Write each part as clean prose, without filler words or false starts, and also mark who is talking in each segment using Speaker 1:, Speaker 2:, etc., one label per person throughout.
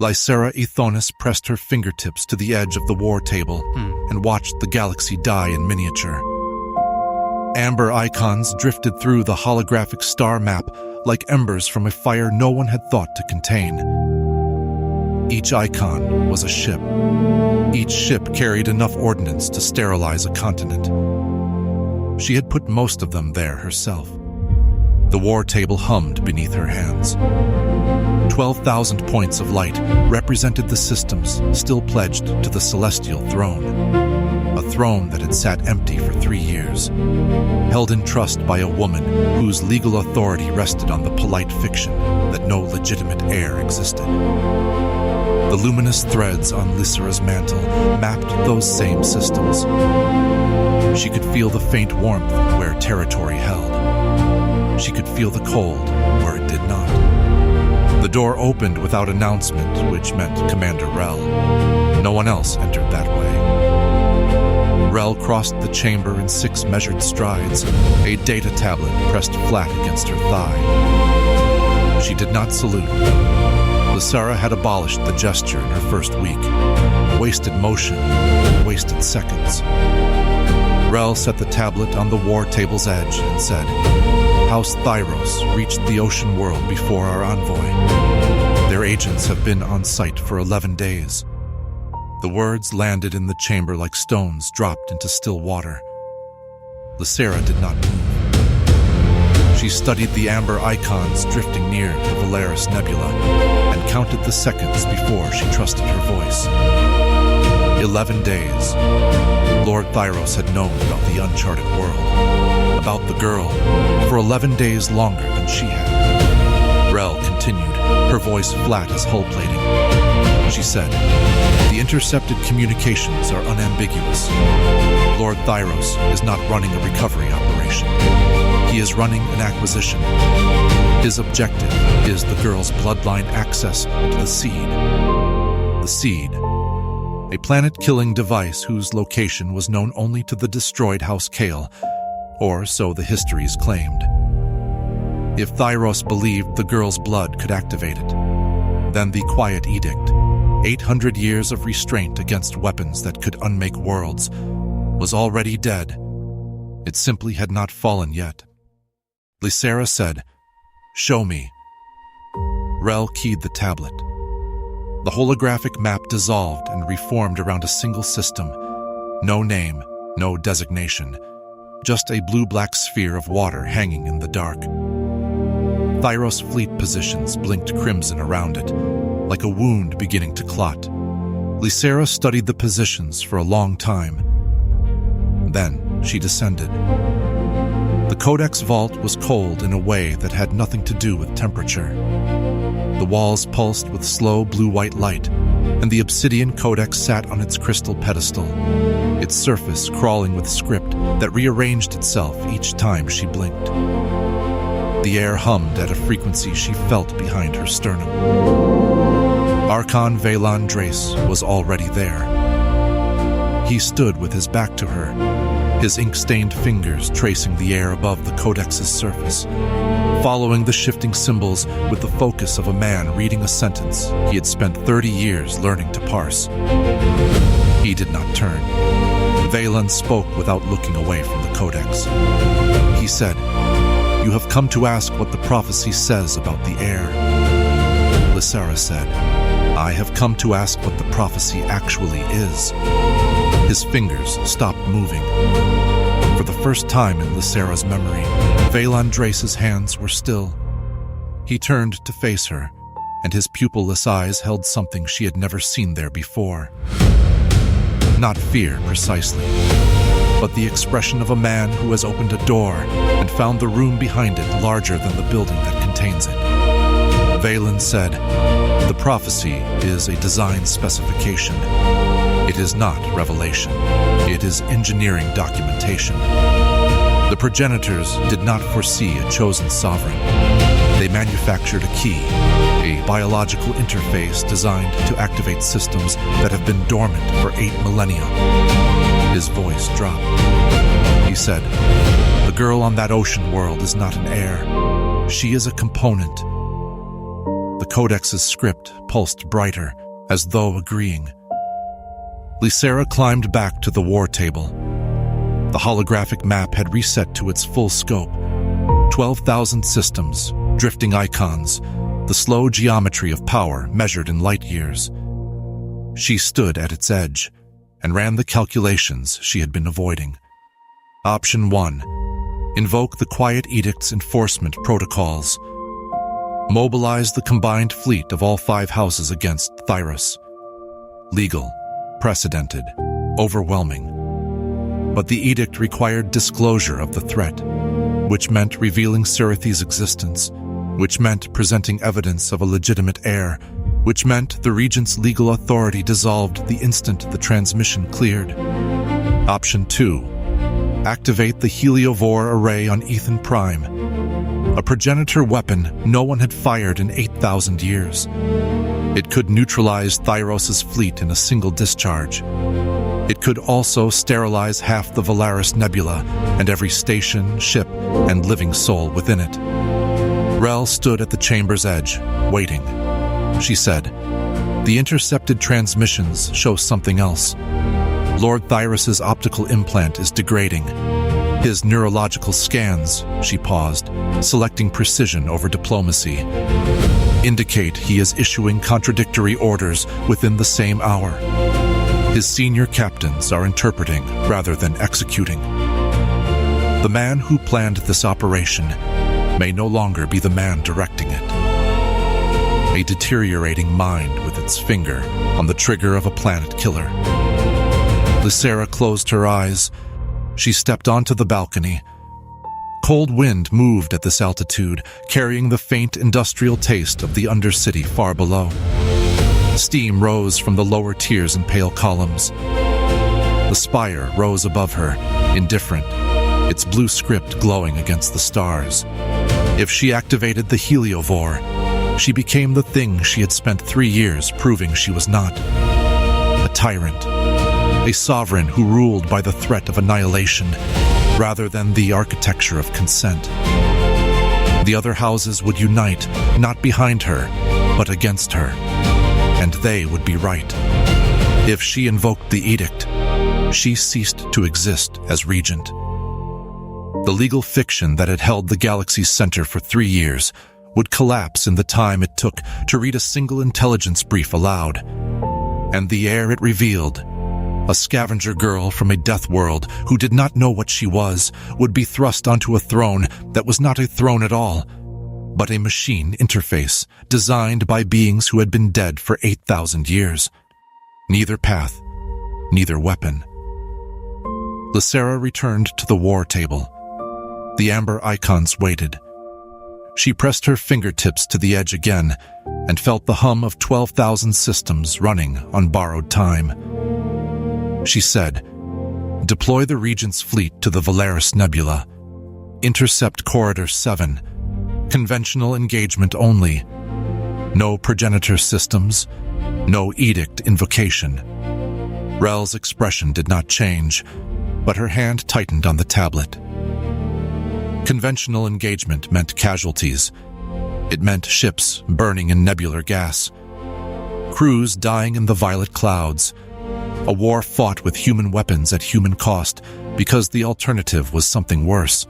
Speaker 1: Lysara Ethonis pressed her fingertips to the edge of the war table and watched the galaxy die in miniature. Amber icons drifted through the holographic star map like embers from a fire no one had thought to contain. Each icon was a ship. Each ship carried enough ordnance to sterilize a continent. She had put most of them there herself. The war table hummed beneath her hands. 12,000 points of light represented the systems still pledged to the celestial throne. A throne that had sat empty for 3 years, held in trust by a woman whose legal authority rested on the polite fiction that no legitimate heir existed. The luminous threads on Lysara's mantle mapped those same systems. She could feel the faint warmth where territory held. She could feel the cold where it did not. The door opened without announcement, which meant Commander Rel. No one else entered that way. Rel crossed the chamber in 6 measured strides, a data tablet pressed flat against her thigh. She did not salute. Lysara had abolished the gesture in her first week. Wasted motion, wasted seconds. Rel set the tablet on the war table's edge and said, "House Thyros reached the ocean world before our envoy. Their agents have been on site for 11 days. The words landed in the chamber like stones dropped into still water. Lysara did not move. She studied the amber icons drifting near the Valaris Nebula and counted the seconds before she trusted her voice. 11 days. Lord Thyros had known about the uncharted world, about the girl, for 11 days longer than she had. Rel continued, her voice flat as hull plating. She said, "The intercepted communications are unambiguous. Lord Thyros is not running a recovery operation. He is running an acquisition. His objective is the girl's bloodline access to the seed. The seed, a planet-killing device whose location was known only to the destroyed House Kale, or so the histories claimed. If Thyros believed the girl's blood could activate it, then the Quiet Edict, 800 years of restraint against weapons that could unmake worlds, was already dead. It simply had not fallen yet." Lysara said, "Show me." Rel keyed the tablet. The holographic map dissolved and reformed around a single system. No name, no designation, just a blue-black sphere of water hanging in the dark. Thyros fleet positions blinked crimson around it, like a wound beginning to clot. Lysara studied the positions for a long time. Then she descended. The Codex vault was cold in a way that had nothing to do with temperature. The walls pulsed with slow blue-white light, and the obsidian codex sat on its crystal pedestal, its surface crawling with script that rearranged itself each time she blinked. The air hummed at a frequency she felt behind her sternum. Archon Vaylon Drace was already there. He stood with his back to her, his ink-stained fingers tracing the air above the codex's surface, following the shifting symbols with the focus of a man reading a sentence he had spent 30 years learning to parse. He did not turn. Vaylon spoke without looking away from the codex. He said, "You have come to ask what the prophecy says about the heir." Lysara said, "I have come to ask what the prophecy actually is." His fingers stopped moving. For the first time in Lysara's memory, Vaylon Drace's hands were still. He turned to face her, and his pupilless eyes held something she had never seen there before. Not fear, precisely, but the expression of a man who has opened a door and found the room behind it larger than the building that contains it. Vaylon said, "The prophecy is a design specification. It is not revelation. It is engineering documentation. The progenitors did not foresee a chosen sovereign. They manufactured a key, a biological interface designed to activate systems that have been dormant for 8 millennia. His voice dropped. He said, "The girl on that ocean world is not an heir. She is a component. The Codex's script pulsed brighter, as though agreeing. Lysara climbed back to the war table. The holographic map had reset to its full scope. 12,000 systems, drifting icons, the slow geometry of power measured in light years. She stood at its edge and ran the calculations she had been avoiding. Option 1. Invoke the Quiet Edict's enforcement protocols. Mobilize the combined fleet of all 5 houses against Thyros. Legal, precedented, overwhelming. But the edict required disclosure of the threat, which meant revealing Sirithi's existence, which meant presenting evidence of a legitimate heir, which meant the regent's legal authority dissolved the instant the transmission cleared. Option 2. Activate the Heliovore array on Ethan Prime, a progenitor weapon no one had fired in 8,000 years. It could neutralize Thyros' fleet in a single discharge. It could also sterilize half the Valaris Nebula and every station, ship, and living soul within it. Rel stood at the chamber's edge, waiting. She said, "The intercepted transmissions show something else. Lord Thyros' optical implant is degrading. His neurological scans," she paused, selecting precision over diplomacy, "indicate he is issuing contradictory orders within the same hour. His senior captains are interpreting rather than executing. The man who planned this operation may no longer be the man directing it. A deteriorating mind with its finger on the trigger of a planet killer." Lysara closed her eyes. She stepped onto the balcony. Cold wind moved at this altitude, carrying the faint industrial taste of the undercity far below. Steam rose from the lower tiers in pale columns. The spire rose above her, indifferent, its blue script glowing against the stars. If she activated the Heliovore, she became the thing she had spent 3 years proving she was not. A tyrant. A sovereign who ruled by the threat of annihilation rather than the architecture of consent. The other houses would unite, not behind her, but against her. And they would be right. If she invoked the edict, she ceased to exist as regent. The legal fiction that had held the galaxy's center for 3 years would collapse in the time it took to read a single intelligence brief aloud. And the heir it revealed, a scavenger girl from a death world who did not know what she was, would be thrust onto a throne that was not a throne at all, but a machine interface designed by beings who had been dead for 8,000 years. Neither path, neither weapon. Lysara returned to the war table. The amber icons waited. She pressed her fingertips to the edge again and felt the hum of 12,000 systems running on borrowed time. She said, "Deploy the Regent's fleet to the Valaris Nebula. Intercept Corridor 7. Conventional engagement only. No progenitor systems. No edict invocation." Rel's expression did not change, but her hand tightened on the tablet. Conventional engagement meant casualties. It meant ships burning in nebular gas, crews dying in the violet clouds, a war fought with human weapons at human cost because the alternative was something worse.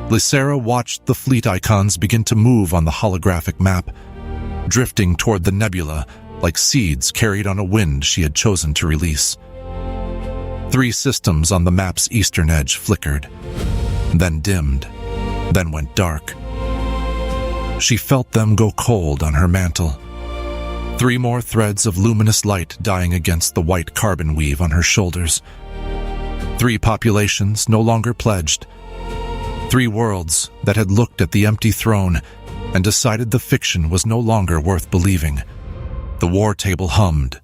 Speaker 1: Lysara watched the fleet icons begin to move on the holographic map, drifting toward the nebula like seeds carried on a wind she had chosen to release. 3 systems on the map's eastern edge flickered, then dimmed, then went dark. She felt them go cold on her mantle. 3 more threads of luminous light dying against the white carbon weave on her shoulders. 3 populations no longer pledged. 3 worlds that had looked at the empty throne and decided the fiction was no longer worth believing. The war table hummed.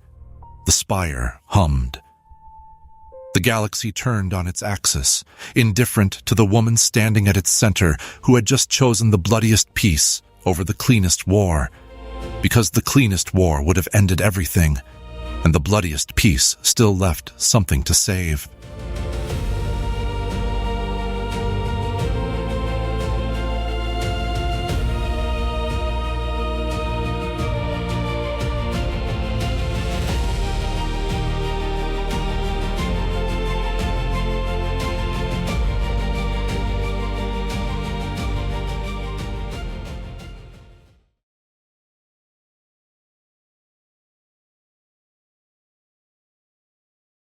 Speaker 1: The spire hummed. The galaxy turned on its axis, indifferent to the woman standing at its center who had just chosen the bloodiest peace over the cleanest war, because the cleanest war would have ended everything, and the bloodiest peace still left something to save.